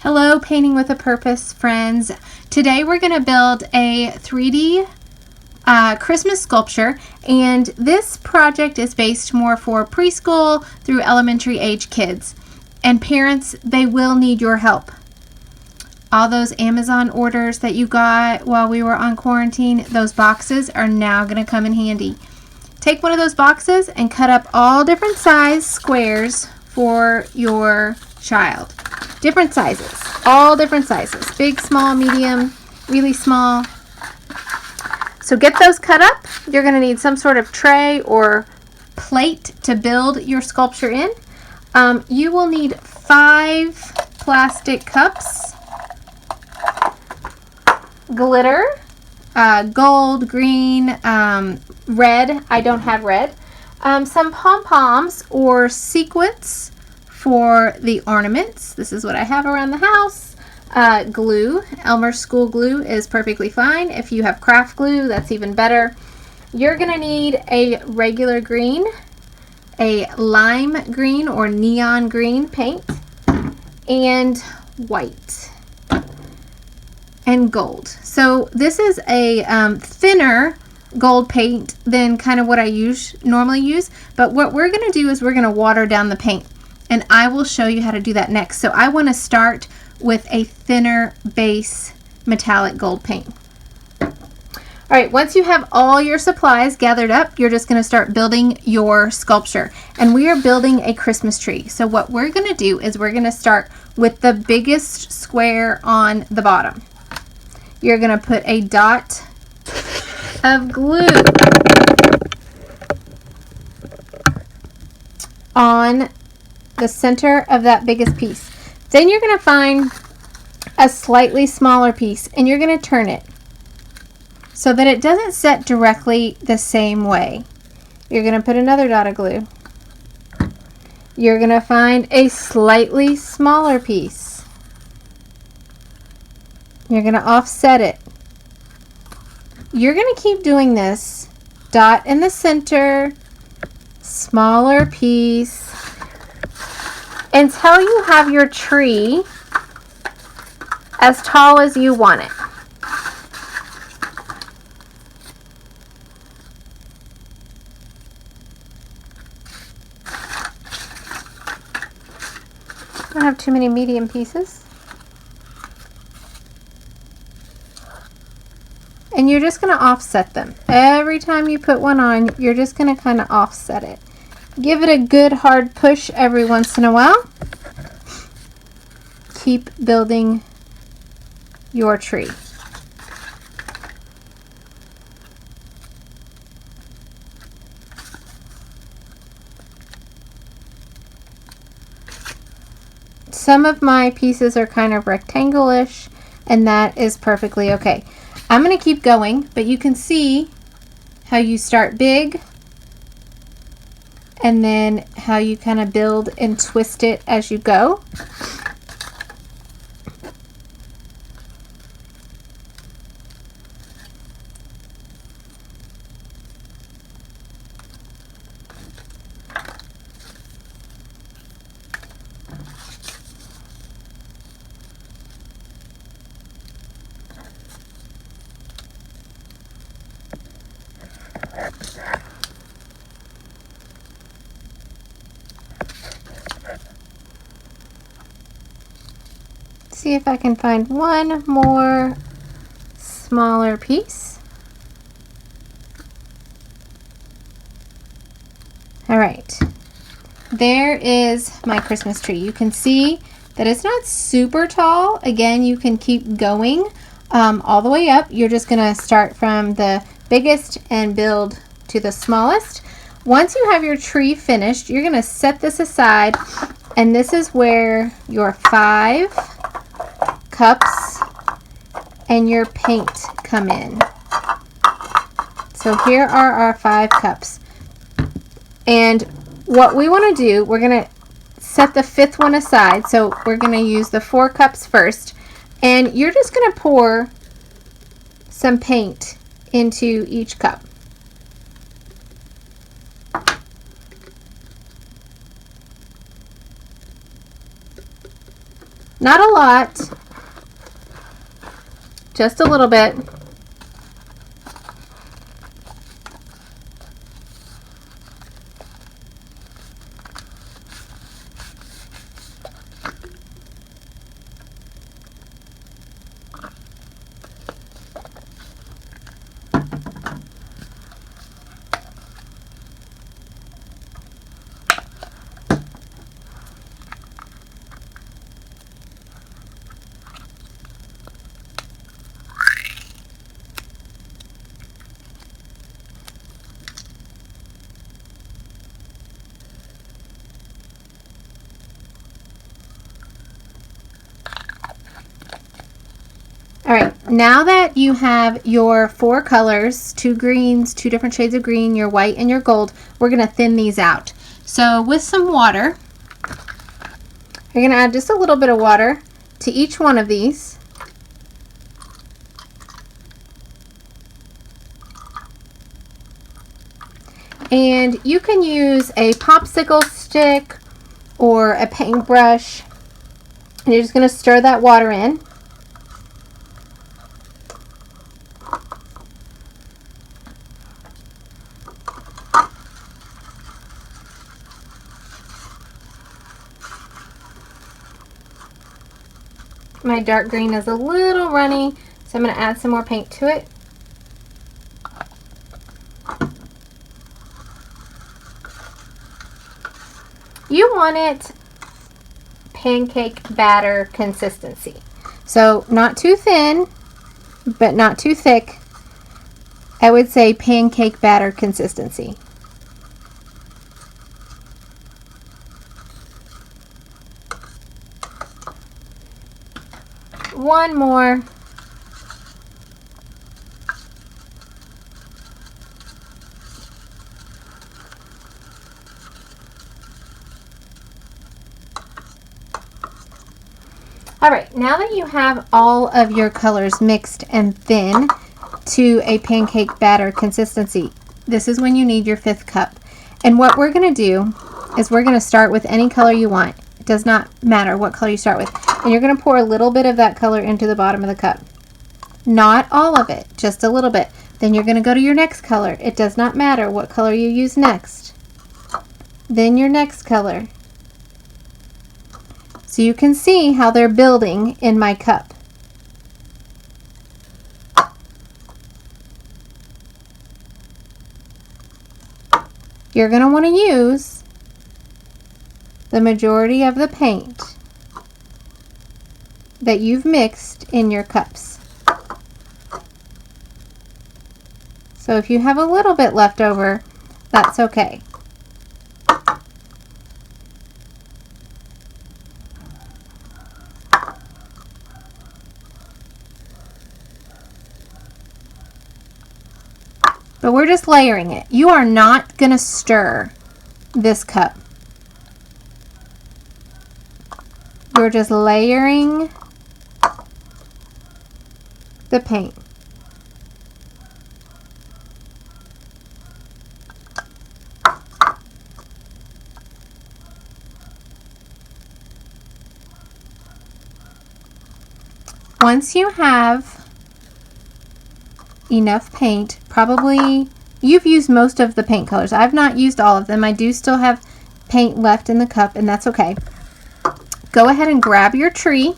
Hello, Painting with a Purpose friends. Today we're going to build a 3D Christmas sculpture, and this project is based more for preschool through elementary age kids. And parents, they will need your help. All those Amazon orders that you got while we were on quarantine, those boxes are now going to come in handy. Take one of those boxes and cut up all different size squares for your child. Different sizes, all different sizes, big, small, medium, really small. So get those cut up. You're going to need some sort of tray or plate to build your sculpture in. You will need 5 plastic cups, glitter, gold, green, red. I don't have red. Some pom-poms or sequins for the ornaments. This is what I have around the house. Glue. Elmer's school glue is perfectly fine. If you have craft glue, that's even better. You're going to need a regular green, a lime green or neon green paint, and white and gold. So this is a thinner gold paint than kind of what I normally use, but what we're going to do is we're going to water down the paint, and I will show you how to do that next. So I want to start with a thinner base metallic gold paint. All right, once you have all your supplies gathered up, you're just going to start building your sculpture. And we are building a Christmas tree. So what we're going to do is we're going to start with the biggest square on the bottom. You're going to put a dot of glue on the center of that biggest piece. Then you're going to find a slightly smaller piece and you're going to turn it so that it doesn't set directly the same way. You're going to put another dot of glue. You're going to find a slightly smaller piece. You're going to offset it. You're going to keep doing this. Dot in the center, smaller piece, until you have your tree as tall as you want it. Don't have too many medium pieces. And you're just going to offset them. Every time you put one on, you're just going to kind of offset it. Give it a good hard push every once in a while. Keep building your tree. Some of my pieces are kind of rectangle-ish, and that is perfectly okay. I'm going to keep going, but you can see how you start big and then how you kind of build and twist it as you go. See if I can find one more smaller piece. All right, there is my Christmas tree. You can see that it's not super tall. Again, you can keep going all the way up. You're just gonna start from the biggest and build to the smallest. Once you have your tree finished, you're gonna set this aside, and this is where your 5 cups and your paint come in. So here are our 5 cups. And what we want to do, we're going to set the 5th one aside. So we're going to use the 4 cups first. And you're just going to pour some paint into each cup. Not a lot, just a little bit. All right, now that you have your 4 colors, 2 greens, 2 different shades of green, your white and your gold, we're going to thin these out. So with some water, you're going to add just a little bit of water to each one of these. And you can use a popsicle stick or a paintbrush. And you're just going to stir that water in. My dark green is a little runny, so I'm going to add some more paint to it. You want it pancake batter consistency. So not too thin, but not too thick. I would say pancake batter consistency. One more. All right, now that you have all of your colors mixed and thin to a pancake batter consistency, this is when you need your 5th cup. And what we're going to do is we're going to start with any color you want. It does not matter what color you start with. And you're going to pour a little bit of that color into the bottom of the cup. Not all of it, just a little bit. Then you're going to go to your next color. It does not matter what color you use next. Then your next color. So you can see how they're building in my cup. You're going to want to use the majority of the paint that you've mixed in your cups. So if you have a little bit left over, that's okay. But we're just layering it. You are not going to stir this cup. You're just layering the paint. Once you have enough paint, probably you've used most of the paint colors. I've not used all of them. I do still have paint left in the cup, and that's okay. Go ahead and grab your tree,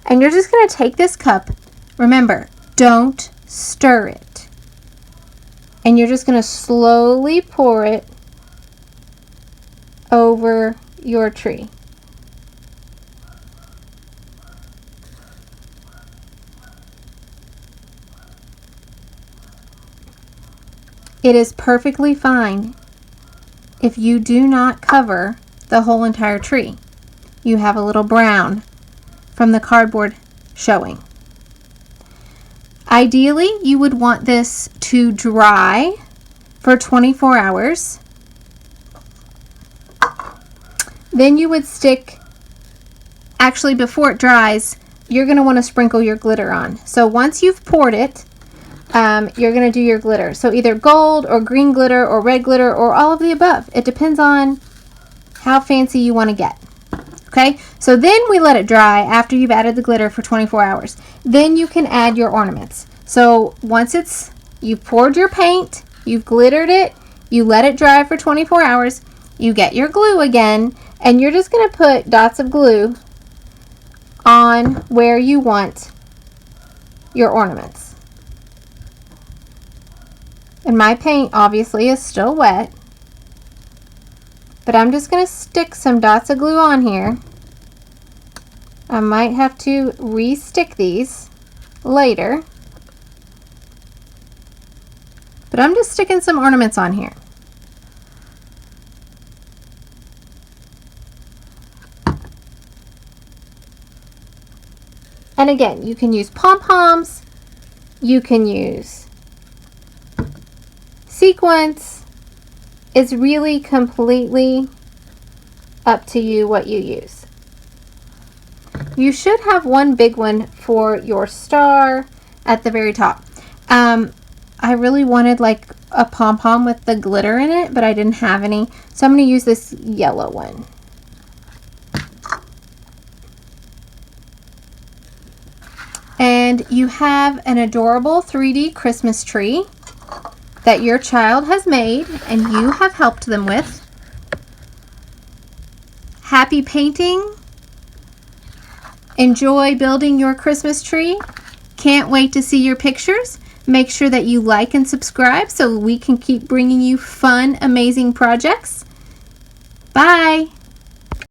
and you're just going to take this cup. Remember, don't stir it. And you're just going to slowly pour it over your tree. It is perfectly fine if you do not cover the whole entire tree. You have a little brown from the cardboard showing. Ideally, you would want this to dry for 24 hours. Then you would stick, actually before it dries, you're going to want to sprinkle your glitter on. So once you've poured it, you're going to do your glitter. So either gold or green glitter or red glitter or all of the above. It depends on how fancy you want to get. Okay, so then we let it dry after you've added the glitter for 24 hours. Then you can add your ornaments. So once you've poured your paint, you've glittered it, you let it dry for 24 hours, you get your glue again, and you're just going to put dots of glue on where you want your ornaments. And my paint obviously is still wet, but I'm just going to stick some dots of glue on here. I might have to re-stick these later, but I'm just sticking some ornaments on here. And again, you can use pom-poms, you can use sequins. It's really completely up to you what you use. You should have one big one for your star at the very top. I really wanted like a pom-pom with the glitter in it, but I didn't have any. So I'm going to use this yellow one. And you have an adorable 3D Christmas tree that your child has made and you have helped them with. Happy painting. Enjoy building your Christmas tree. Can't wait to see your pictures. Make sure that you like and subscribe so we can keep bringing you fun, amazing projects. Bye.